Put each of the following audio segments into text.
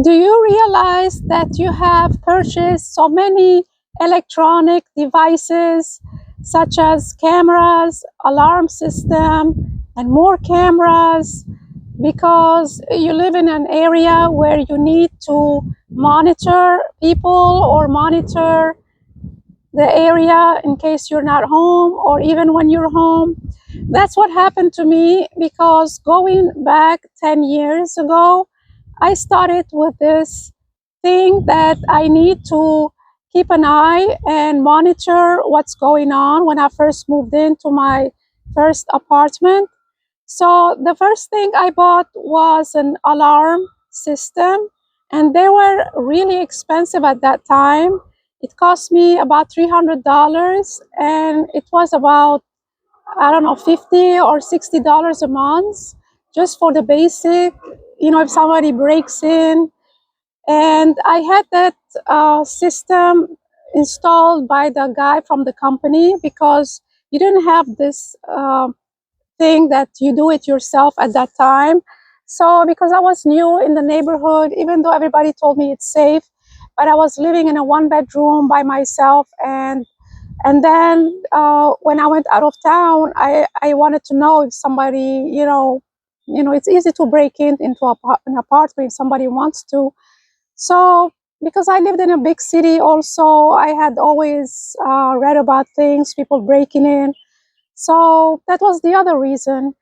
Do you realize that you have purchased so many electronic devices such as cameras, alarm system, and more cameras because you live in an area where you need to monitor people or monitor the area in case you're not home or even when you're home? That's what happened to me because going back 10 years ago, I started with this thing that I need to keep an eye and monitor what's going on when I first moved into my first apartment. So the first thing I bought was an alarm system, and they were really expensive at that time. It cost me about $300, and it was about, I don't know, $50 or $60 a month just for the basic, if somebody breaks in. And I had that system installed by the guy from the company because you didn't have this thing that you do it yourself at that time. So because I was new in the neighborhood, even though everybody told me it's safe, but I was living in a one bedroom by myself. And then when I went out of town, I wanted to know if somebody, it's easy to break into an apartment if somebody wants to. So because I lived in a big city also, I had always read about things, people breaking in. So that was the other reason.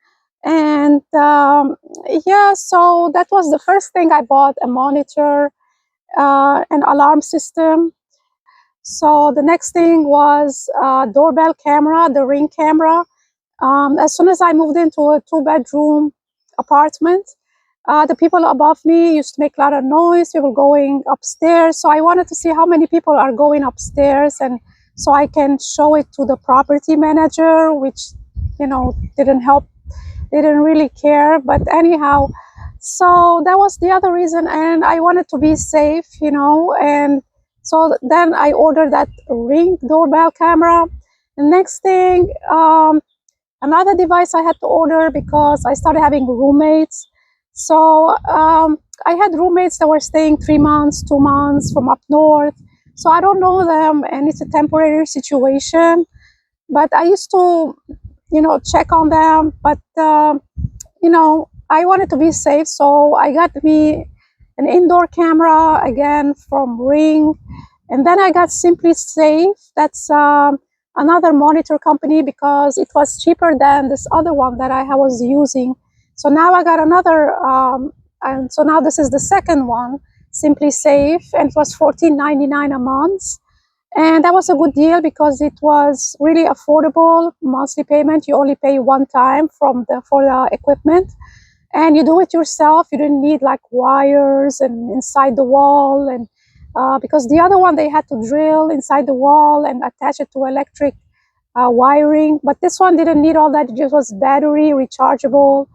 And yeah, so that was the first thing I bought, a monitor, an alarm system. So the next thing was doorbell camera, the Ring camera. As soon as I moved into a two-bedroom apartment, the people above me used to make a lot of noise, people going upstairs. So I wanted to see how many people are going upstairs, and so I can show it to the property manager, which, didn't help. They didn't really care. But anyhow, so that was the other reason. And I wanted to be safe, and so then I ordered that Ring doorbell camera. The next thing, another device I had to order because I started having roommates. So I had roommates that were staying 3 months, 2 months from up north. So I don't know them, and it's a temporary situation. But I used to, check on them. But I wanted to be safe, so I got me an indoor camera again from Ring, and then I got Simply Safe. That's another monitor company because it was cheaper than this other one that I was using. So now I got another, and so now this is the second one, Simply Safe, and it was $14.99 a month. And that was a good deal because it was really affordable monthly payment. You only pay one time for the equipment, and you do it yourself. You didn't need like wires and inside the wall, and because the other one they had to drill inside the wall and attach it to electric wiring, but this one didn't need all that. It just was battery rechargeable.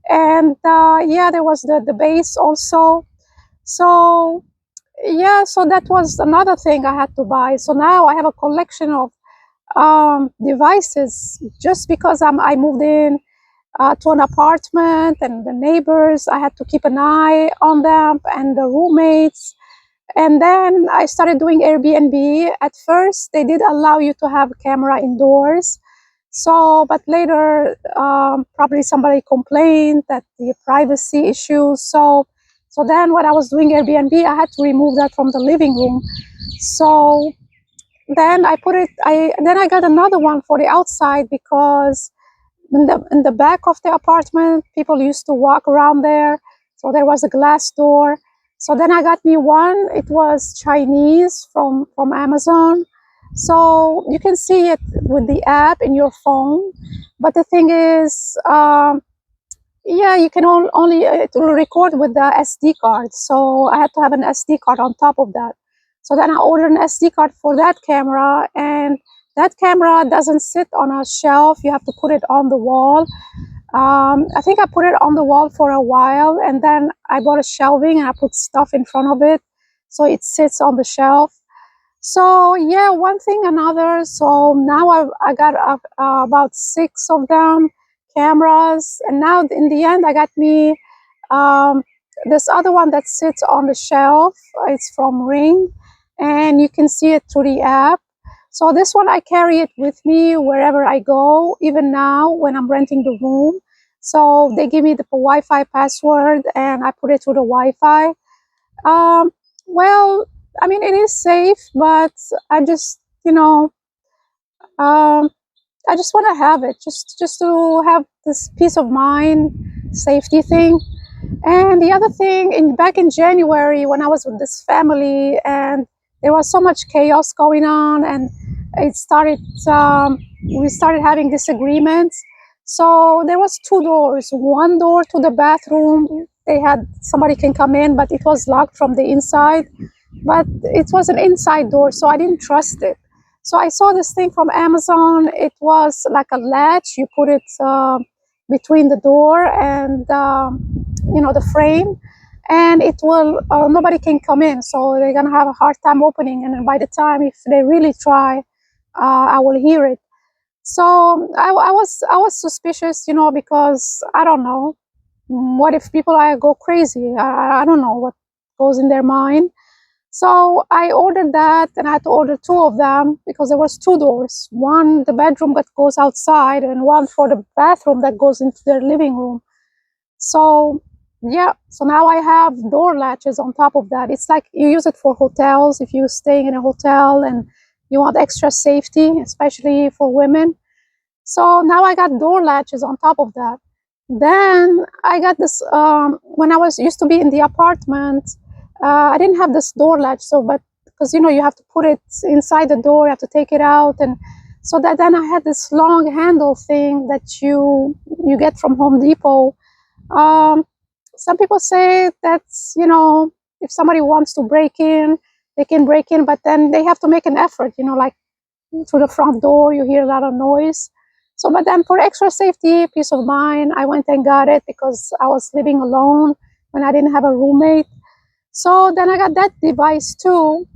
And yeah, there was the base also. So yeah, so that was another thing I had to buy. So now I have a collection of devices just because I moved in to an apartment, and the neighbors, I had to keep an eye on them, and the roommates. And then I started doing Airbnb. At first, they did allow you to have a camera indoors. So, but later, probably somebody complained that the privacy issues. So then when I was doing Airbnb, I had to remove that from the living room. So then I got another one for the outside because in the back of the apartment, people used to walk around there. So there was a glass door. So then I got me one. It was Chinese from Amazon. So you can see it with the app in your phone. But the thing is, yeah, you can only it will record with the SD card. So I had to have an SD card on top of that. So then I ordered an SD card for that camera, and that camera doesn't sit on a shelf. You have to put it on the wall. I think I put it on the wall for a while, and then I bought a shelving and I put stuff in front of it, so it sits on the shelf. So yeah, one thing another. So now I got about 6 of them cameras, and now in the end I got me this other one that sits on the shelf, it's from Ring, and you can see it through the app. So this one, I carry it with me wherever I go, even now when I'm renting the room. So they give me the Wi-Fi password and I put it through the Wi-Fi. Um, well, I mean, it is safe, but I just, um, I just want to have it, just to have this peace of mind, safety thing. And the other thing, back in January, when I was with this family, and there was so much chaos going on, and it started, we started having disagreements. So there was two doors. One door to the bathroom, they had somebody can come in, but it was locked from the inside. But it was an inside door, so I didn't trust it. So I saw this thing from Amazon. It was like a latch. You put it between the door and the frame, and it will nobody can come in, so they're gonna have a hard time opening, and then by the time if they really try, I will hear it. So I was suspicious, because I don't know, what if people go crazy. I don't know what goes in their mind. So I ordered that, and I had to order two of them because there was two doors, one the bedroom that goes outside and one for the bathroom that goes into their living room. So yeah, so now I have door latches on top of that. It's like you use it for hotels if you're staying in a hotel and you want extra safety, especially for women. So now I got door latches on top of that. Then I got this, when I was used to be in the apartment, I didn't have this door latch. So, but because you have to put it inside the door, you have to take it out, and so that then I had this long handle thing that you get from Home Depot. Some people say that's, if somebody wants to break in, they can break in, but then they have to make an effort, like through the front door, you hear a lot of noise. So, but then for extra safety, peace of mind, I went and got it because I was living alone when I didn't have a roommate. So then I got that device too.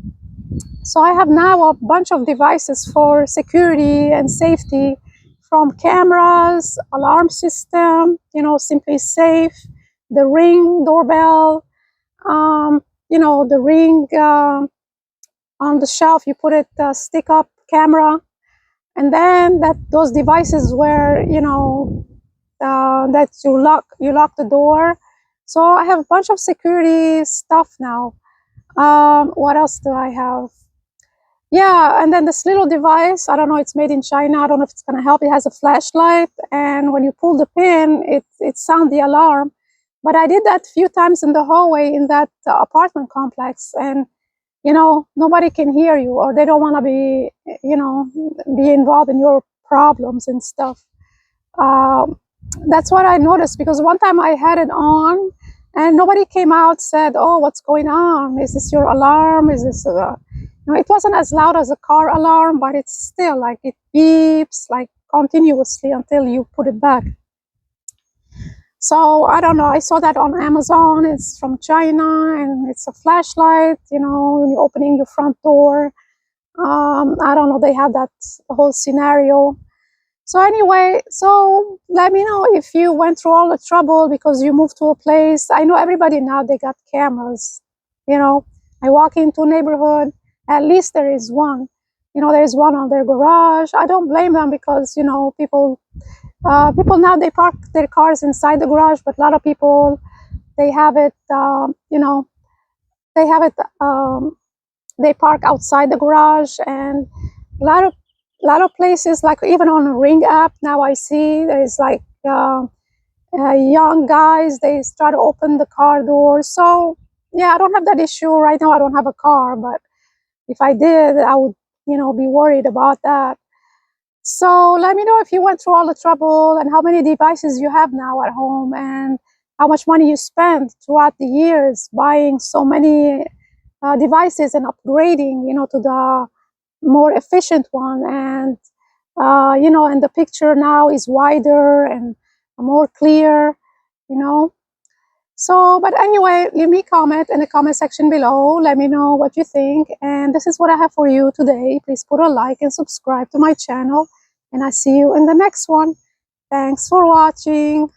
So I have now a bunch of devices for security and safety, from cameras, alarm system, Simply Safe, the Ring doorbell, the Ring on the shelf, you put it, stick up camera, and then those devices where that you lock the door. So I have a bunch of security stuff now. What else do I have? Yeah, and then this little device, I don't know, it's made in China. I don't know if it's gonna help. It has a flashlight, and when you pull the pin, it sounds the alarm. But I did that a few times in the hallway in that apartment complex, and nobody can hear you, or they don't want to be involved in your problems and stuff. Um, that's what I noticed, because one time I had it on and nobody came out, said, "Oh, what's going on? Is this your alarm? Is this it wasn't as loud as a car alarm, but it's still like it beeps like continuously until you put it back." So I don't know, I saw that on Amazon. It's from China, and it's a flashlight, when you're opening your front door. I don't know, they have that whole scenario. So anyway, so let me know if you went through all the trouble because you moved to a place. I know everybody now, they got cameras. I walk into a neighborhood, at least there is one. There is one on their garage. I don't blame them because, people now, they park their cars inside the garage, but a lot of people, they have it, they have it, they park outside the garage. And a lot of places, like even on a Ring app now, I see there's like young guys, they try to open the car door. So yeah, I don't have that issue right now. I don't have a car, but if I did, I would be worried about that. So let me know if you went through all the trouble, and how many devices you have now at home, and how much money you spent throughout the years buying so many devices and upgrading, to the more efficient one. And and the picture now is wider and more clear, you know. So, but anyway, leave me a comment in the comment section below. Let me know what you think. And this is what I have for you today. Please put a like and subscribe to my channel. And I see you in the next one. Thanks for watching.